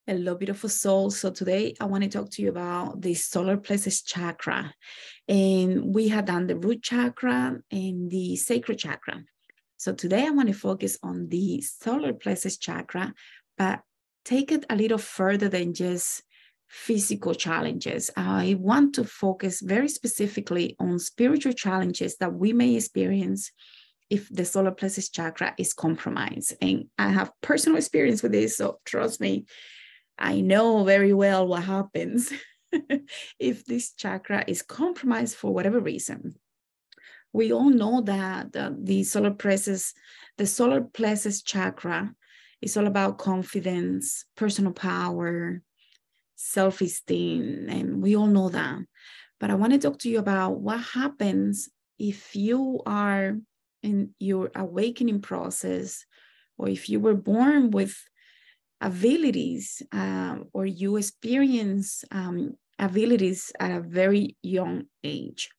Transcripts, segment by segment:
Hello, beautiful soul. So today I want to talk to you about the solar plexus chakra. And we had done the root chakra and the sacral chakra. So today I want to focus on the solar plexus chakra, but take it a little further than just physical challenges. I want to focus very specifically on spiritual challenges that we may experience if the solar plexus chakra is compromised. And I have personal experience with this, so trust me, I know very well what happens if this chakra is compromised for whatever reason. We all know that the solar plexus chakra is all about confidence, personal power, self-esteem, and we all know that. But I want to talk to you about what happens if you are in your awakening process, or if you were born with abilities or you experience abilities at a very young age.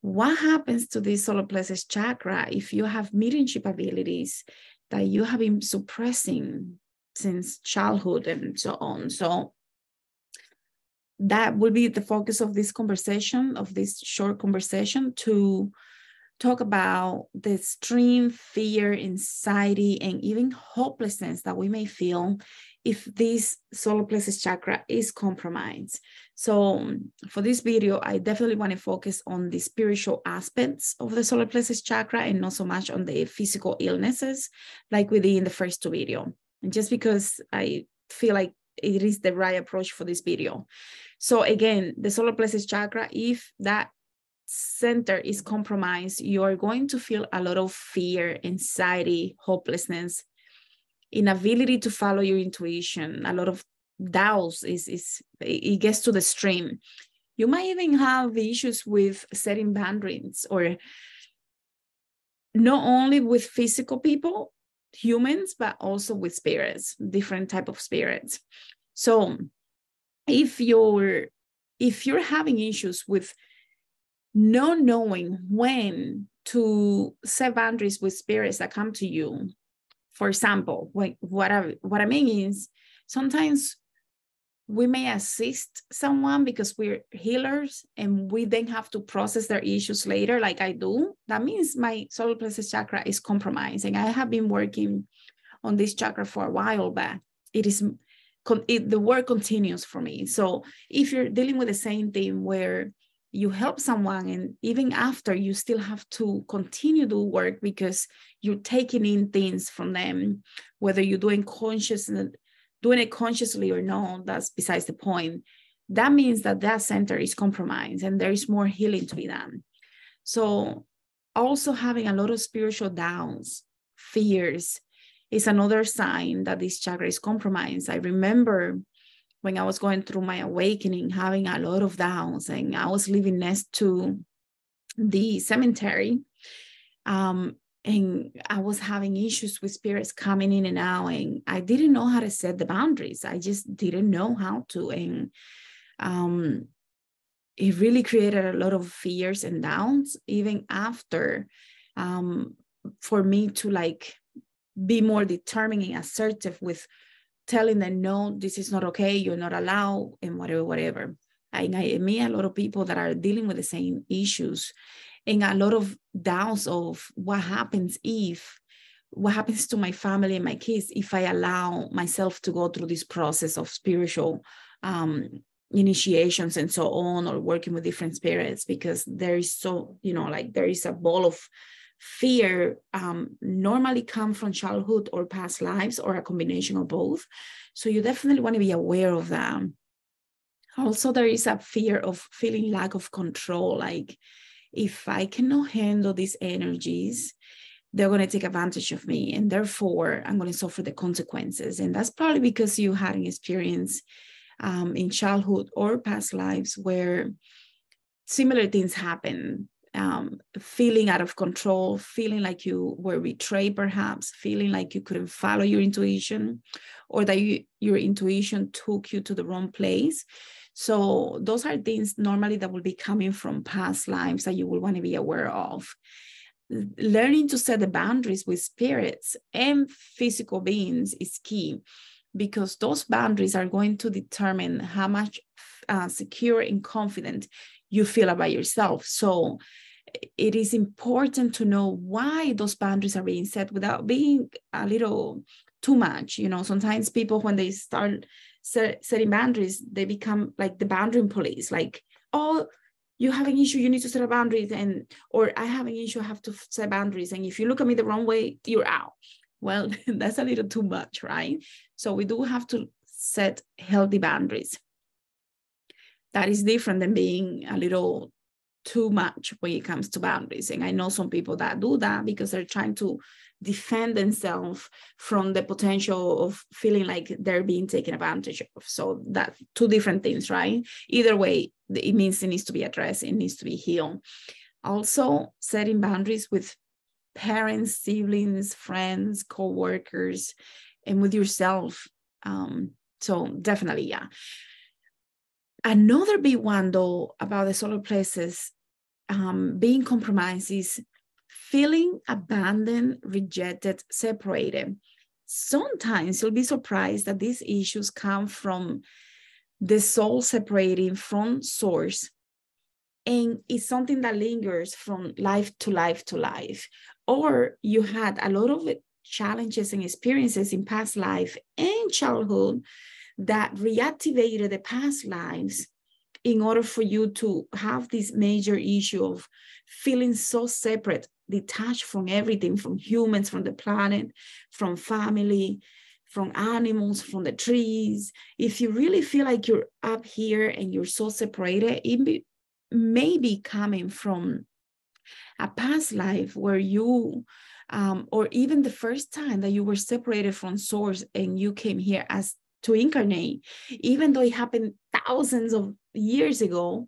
What happens to this solar plexus chakra if you have mediumship abilities that you have been suppressing since childhood and so on? So that will be the focus of this conversation, of this short conversation, to talk about the extreme fear, anxiety, and even hopelessness that we may feel if this solar plexus chakra is compromised. So for this video, I definitely want to focus on the spiritual aspects of the solar plexus chakra and not so much on the physical illnesses like we did in the first two videos. And just because I feel like it is the right approach for this video. So again, the solar plexus chakra, if that center is compromised, you're going to feel a lot of fear, anxiety, hopelessness, inability to follow your intuition, a lot of doubts. It gets to the extreme. You might even have issues with setting boundaries, or not only with physical people, humans, but also with spirits, different type of spirits. So if you're having issues with not knowing when to set boundaries with spirits that come to you. For example, what I mean is sometimes we may assist someone because we're healers and we then have to process their issues later, like I do. That means my solar plexus chakra is compromised. And I have been working on this chakra for a while, but the work continues for me. So if you're dealing with the same thing where you help someone, and even after, you still have to continue to work because you're taking in things from them, whether you're doing it consciously or not, that's besides the point. That means that center is compromised and there is more healing to be done. So also having a lot of spiritual doubts, fears, is another sign that this chakra is compromised. I remember when I was going through my awakening, having a lot of doubts, and I was living next to the cemetery. And I was having issues with spirits coming in and out, and I didn't know how to set the boundaries. I just didn't know how to. And it really created a lot of fears and doubts, even after, for me to be more determined and assertive with telling them, no, this is not okay, you're not allowed, and whatever. I meet a lot of people that are dealing with the same issues, and a lot of doubts of what happens to my family and my kids if I allow myself to go through this process of spiritual initiations and so on, or working with different spirits, because there is there is a ball of fear normally come from childhood or past lives, or a combination of both. So you definitely want to be aware of that. Also, there is a fear of feeling lack of control. Like, if I cannot handle these energies, they're going to take advantage of me, and therefore I'm going to suffer the consequences. And that's probably because you had an experience in childhood or past lives where similar things happen. Feeling out of control, feeling like you were betrayed, perhaps feeling like you couldn't follow your intuition, or that your intuition took you to the wrong place. So those are things normally that will be coming from past lives that you will want to be aware of. Learning to set the boundaries with spirits and physical beings is key. because those boundaries are going to determine how much secure and confident you feel about yourself. So it is important to know why those boundaries are being set without being a little too much. You know, sometimes people, when they start setting boundaries, they become like the boundary police, like, oh, you have an issue, you need to set a boundary, or I have an issue, I have to set boundaries, and if you look at me the wrong way, you're out. Well, that's a little too much, right? So we do have to set healthy boundaries. That is different than being a little too much when it comes to boundaries. And I know some people that do that because they're trying to defend themselves from the potential of feeling like they're being taken advantage of. So that's two different things, right? Either way, it means it needs to be addressed, it needs to be healed. Also, setting boundaries with parents, siblings, friends, co-workers, and with yourself. So definitely, yeah. Another big one, though, about the solar plexus being compromised is feeling abandoned, rejected, separated. Sometimes you'll be surprised that these issues come from the soul separating from source, and it's something that lingers from life to life to life. Or you had a lot of challenges and experiences in past life and childhood that reactivated the past lives in order for you to have this major issue of feeling so separate, detached from everything, from humans, from the planet, from family, from animals, from the trees. If you really feel like you're up here and you're so separated, it may be coming from a past life where you, or even the first time that you were separated from source and you came here as to incarnate, even though it happened thousands of years ago,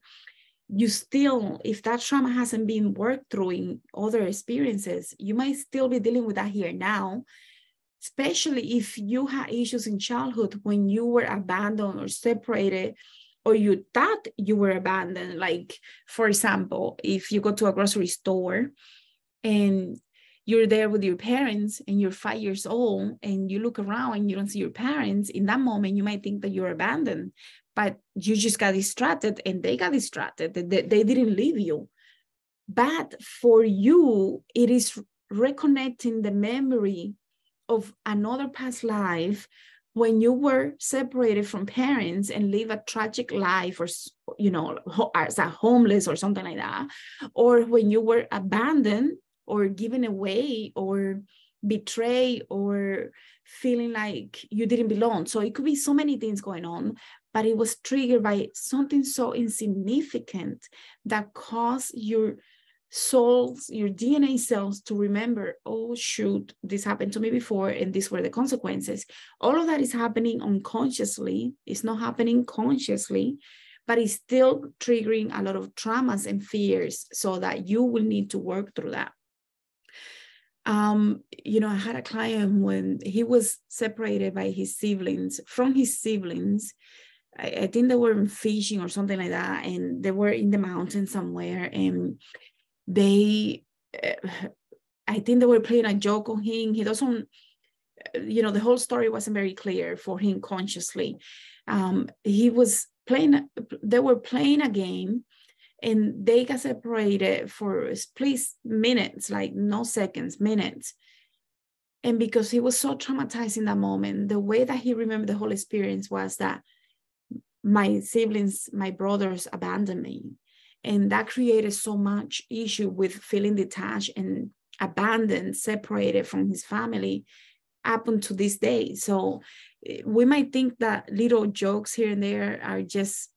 you still, if that trauma hasn't been worked through in other experiences, you might still be dealing with that here now, especially if you had issues in childhood when you were abandoned or separated, or you thought you were abandoned. Like, for example, if you go to a grocery store and you're there with your parents and you're 5 years old and you look around and you don't see your parents, in that moment, you might think that you're abandoned, but you just got distracted and they got distracted. They didn't leave you. But for you, it is reconnecting the memory of another past life when you were separated from parents and live a tragic life, or, you know, as a homeless or something like that, or when you were abandoned or given away or betrayed or feeling like you didn't belong. So it could be so many things going on, but it was triggered by something so insignificant that caused your souls, your DNA cells to remember, oh shoot, this happened to me before and these were the consequences. All of that is happening unconsciously. It's not happening consciously, but it's still triggering a lot of traumas and fears, so that you will need to work through that. You know, I had a client when he was separated by his siblings, from his siblings. I think they were fishing or something like that, and they were in the mountains somewhere, and they, I think they were playing a joke on him. He doesn't, you know, the whole story wasn't very clear for him consciously. He was playing, they were playing a game, and they got separated for split minutes, like no seconds, minutes. And because he was so traumatized in that moment, the way that he remembered the whole experience was that my siblings, my brothers abandoned me. And that created so much issue with feeling detached and abandoned, separated from his family up until this day. So we might think that little jokes here and there are just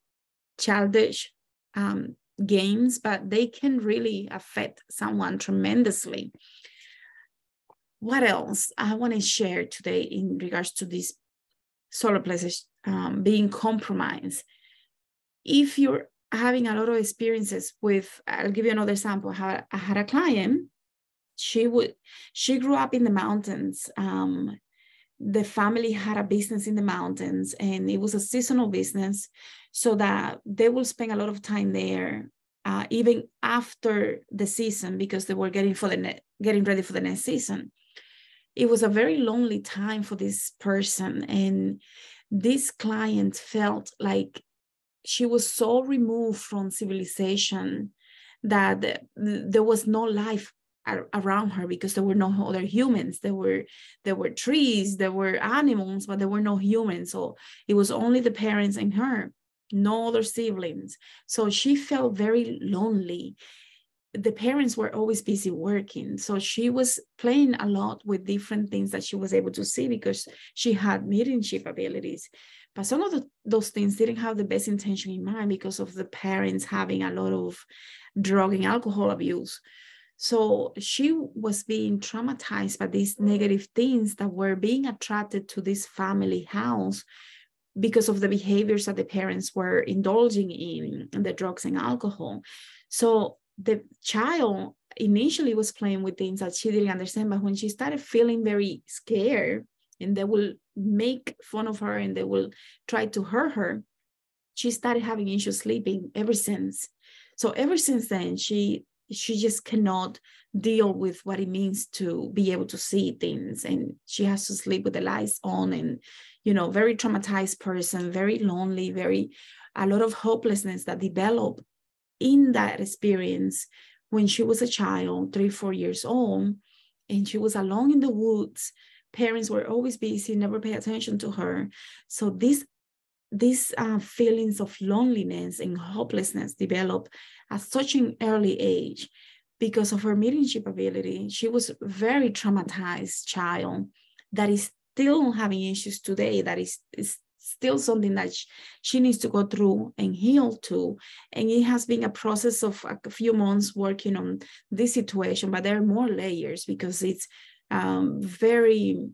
childish games, but they can really affect someone tremendously. What else I want to share today in regards to this solar plexus being compromised? If you're having a lot of experiences with, I'll give you another example. I had a client. She grew up in the mountains. The family had a business in the mountains, and it was a seasonal business, so that they will spend a lot of time there, even after the season, because they were getting ready for the next season. it was a very lonely time for this person. And this client felt like she was so removed from civilization that there was no life around her, because there were no other humans. There were trees, there were animals, but there were no humans. So it was only the parents and her, no other siblings. So she felt very lonely. The parents were always busy working, so she was playing a lot with different things that she was able to see because she had mediumship abilities. But some of those things didn't have the best intention in mind because of the parents having a lot of drug and alcohol abuse. So she was being traumatized by these negative things that were being attracted to this family house because of the behaviors that the parents were indulging in, the drugs and alcohol. So the child initially was playing with things that she didn't understand, but when she started feeling very scared and they will make fun of her and they will try to hurt her, she started having issues sleeping ever since. So ever since then, she just cannot deal with what it means to be able to see things, and she has to sleep with the lights on, and very traumatized person, very lonely, a lot of hopelessness that developed in that experience when she was a child, 3-4 years old, and she was alone in the woods. Parents were always busy, never pay attention to her. So these feelings of loneliness and hopelessness developed at such an early age because of her mediumship ability. She was a very traumatized child that is still having issues today, that is still something that she needs to go through and heal to. And it has been a process of a few months working on this situation, but there are more layers because it's very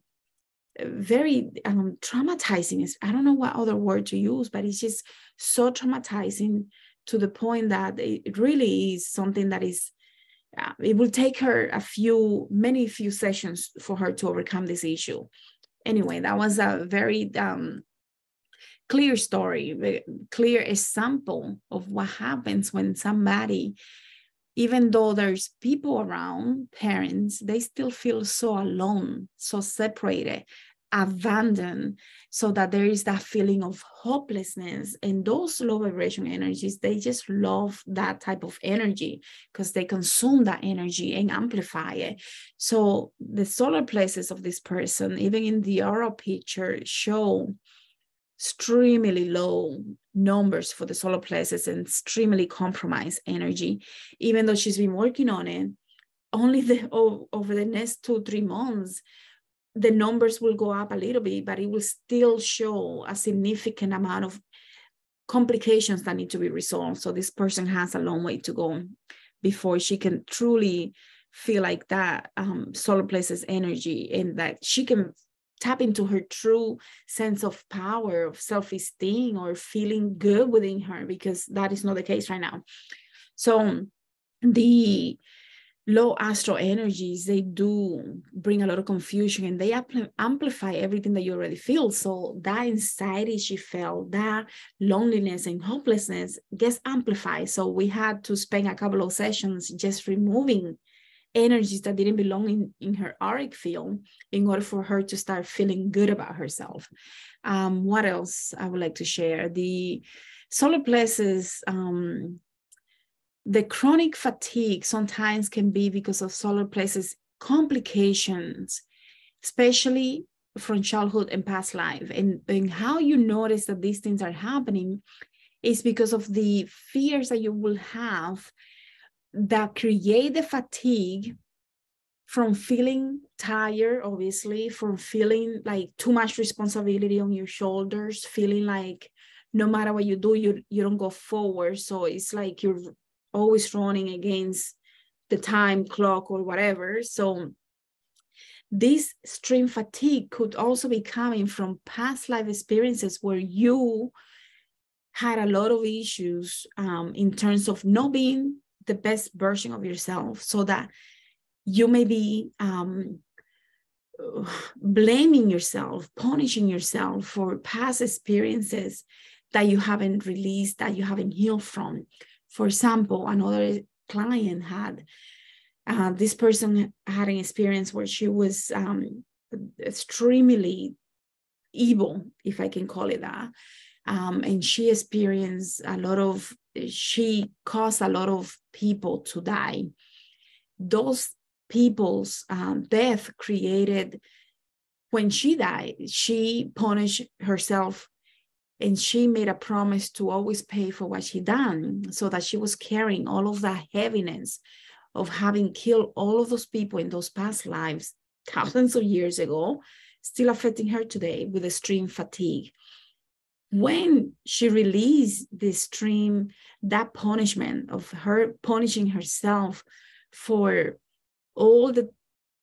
traumatizing. I don't know what other word to use, but it's just so traumatizing to the point that it really is something that is, it will take her many few sessions for her to overcome this issue. Anyway, that was a very clear story, clear example of what happens when somebody, even though there's people around, parents, they still feel so alone, so separated, abandoned, so that there is that feeling of hopelessness. And those low vibration energies, they just love that type of energy because they consume that energy and amplify it. So the solar plexus of this person, even in the aura picture, show extremely low numbers for the solar plexus and extremely compromised energy. Even though she's been working on it, only over the next 2-3 months, the numbers will go up a little bit, but it will still show a significant amount of complications that need to be resolved. So this person has a long way to go before she can truly feel like that solar plexus energy, and that she can tap into her true sense of power, of self-esteem, or feeling good within her, because that is not the case right now. So the low astral energies, they do bring a lot of confusion, and they amplify everything that you already feel. So that anxiety she felt, that loneliness and hopelessness gets amplified. So we had to spend a couple of sessions just removing energies that didn't belong in her auric field in order for her to start feeling good about herself. What else I would like to share? The solar plexus, the chronic fatigue sometimes can be because of solar plexus complications, especially from childhood and past life. And how you notice that these things are happening is because of the fears that you will have that create the fatigue from feeling tired, obviously, from feeling like too much responsibility on your shoulders, feeling like no matter what you do, you don't go forward. So it's like you're always running against the time clock or whatever. So this extreme fatigue could also be coming from past life experiences where you had a lot of issues in terms of not being the best version of yourself, so that you may be blaming yourself, punishing yourself for past experiences that you haven't released, that you haven't healed from. For example, another client had, this person had an experience where she was extremely evil, if I can call it that. And she caused a lot of people to die. Those people's death created, when she died, she punished herself, and she made a promise to always pay for what she done, so that she was carrying all of that heaviness of having killed all of those people in those past lives thousands of years ago, still affecting her today with extreme fatigue. When she released the extreme, that punishment of her punishing herself for all the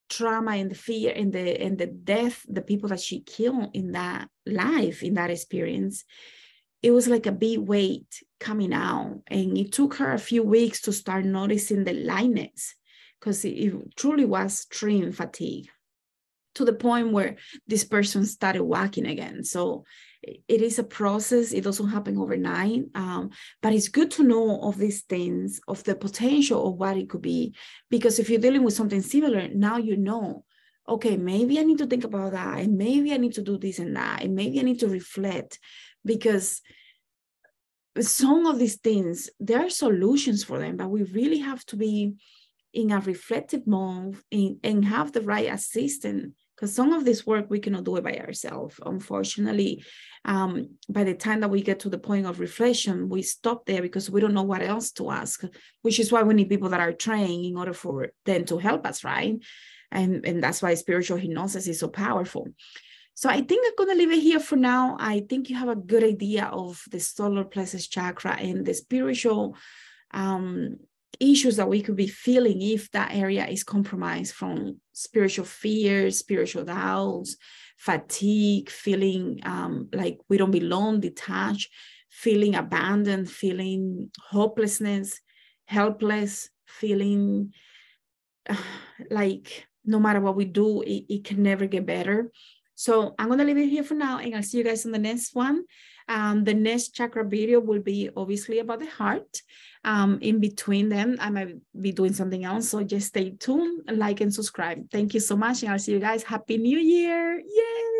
trauma and the fear and the death, the people that she killed in that life, in that experience, it was like a big weight coming out. And it took her a few weeks to start noticing the lightness, because it truly was extreme fatigue, to the point where this person started walking again. So it is a process. It doesn't happen overnight, but it's good to know of these things, of the potential of what it could be. Because if you're dealing with something similar, now you know, okay, maybe I need to think about that, and maybe I need to do this and that, and maybe I need to reflect, because some of these things, there are solutions for them, but we really have to be in a reflective mode and have the right assistant, because some of this work we cannot do it by ourselves, unfortunately. By the time that we get to the point of reflection, we stop there because we don't know what else to ask, which is why we need people that are trained in order for them to help us, right? And that's why spiritual hypnosis is so powerful. So I think I'm going to leave it here for now. I think you have a good idea of the solar plexus chakra and the spiritual issues that we could be feeling if that area is compromised, from spiritual fears, spiritual doubts, fatigue, feeling like we don't belong, detached, feeling abandoned, feeling hopelessness, helpless, feeling like no matter what we do, it can never get better. So I'm going to leave it here for now, and I'll see you guys on the next one. The next chakra video will be obviously about the heart. In between them, I might be doing something else. So just stay tuned, like, and subscribe. Thank you so much. And I'll see you guys. Happy New Year. Yay!